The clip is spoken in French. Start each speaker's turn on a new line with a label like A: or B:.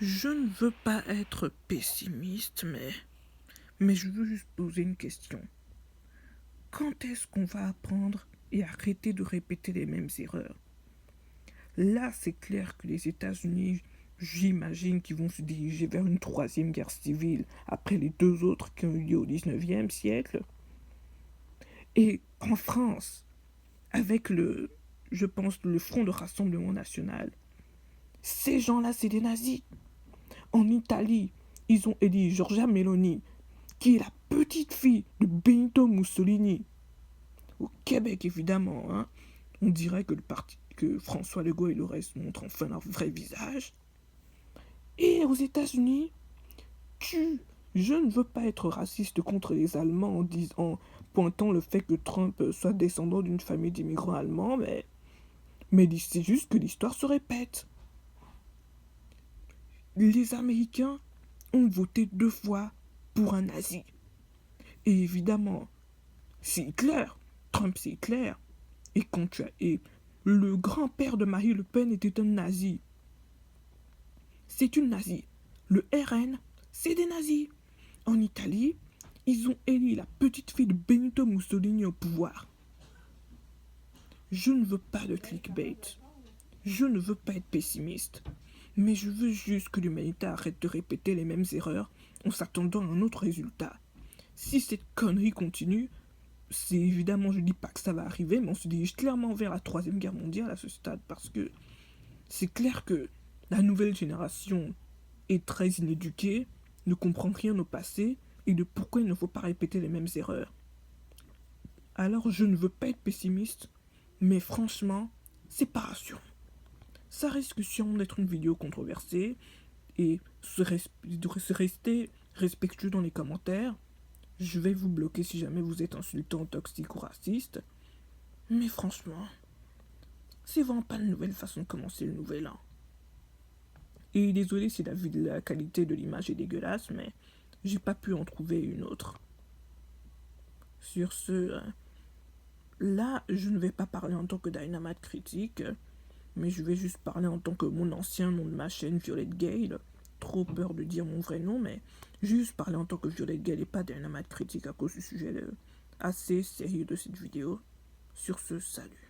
A: Je ne veux pas être pessimiste, mais je veux juste poser une question. Quand est-ce qu'on va apprendre et arrêter de répéter les mêmes erreurs? Là, c'est clair que les États-Unis, j'imagine qu'ils vont se diriger vers une troisième guerre civile après les deux autres qui ont eu lieu au 19e siècle. Et en France, avec je pense, le Front de Rassemblement National, ces gens-là, c'est des nazis. En Italie, ils ont élu Giorgia Meloni, qui est la petite fille de Benito Mussolini. Au Québec, évidemment, hein, on dirait que François Legault et le reste montrent enfin leur vrai visage. Et aux États-Unis, je ne veux pas être raciste contre les Allemands en pointant le fait que Trump soit descendant d'une famille d'immigrants allemands, mais c'est juste que l'histoire se répète. Les Américains ont voté 2 fois pour un nazi. Et évidemment, c'est Hitler. Trump, c'est Hitler. Et le grand-père de Marie Le Pen était un nazi. C'est une nazie. Le RN, c'est des nazis. En Italie, ils ont élu la petite fille de Benito Mussolini au pouvoir. Je ne veux pas de clickbait. Je ne veux pas être pessimiste. Mais je veux juste que l'humanité arrête de répéter les mêmes erreurs en s'attendant à un autre résultat. Si cette connerie continue, c'est évidemment, je dis pas que ça va arriver, mais on se dirige clairement vers la troisième guerre mondiale à ce stade, parce que c'est clair que la nouvelle génération est très inéduquée, ne comprend rien au passé, et de pourquoi il ne faut pas répéter les mêmes erreurs. Alors je ne veux pas être pessimiste, mais franchement, c'est pas rassurant. Ça risque sûrement d'être une vidéo controversée, et de rester respectueux dans les commentaires. Je vais vous bloquer si jamais vous êtes insultant, toxique ou raciste. Mais franchement, c'est vraiment pas une nouvelle façon de commencer le nouvel an. Et désolé si la qualité de l'image est dégueulasse, mais j'ai pas pu en trouver une autre. Sur ce, là, je ne vais pas parler en tant que Dynamite critique, mais je vais juste parler en tant que mon ancien nom de ma chaîne, Violette Gale. Trop peur de dire mon vrai nom, mais juste parler en tant que Violette Gale et pas Dynamite critique à cause du sujet assez sérieux de cette vidéo. Sur ce, salut.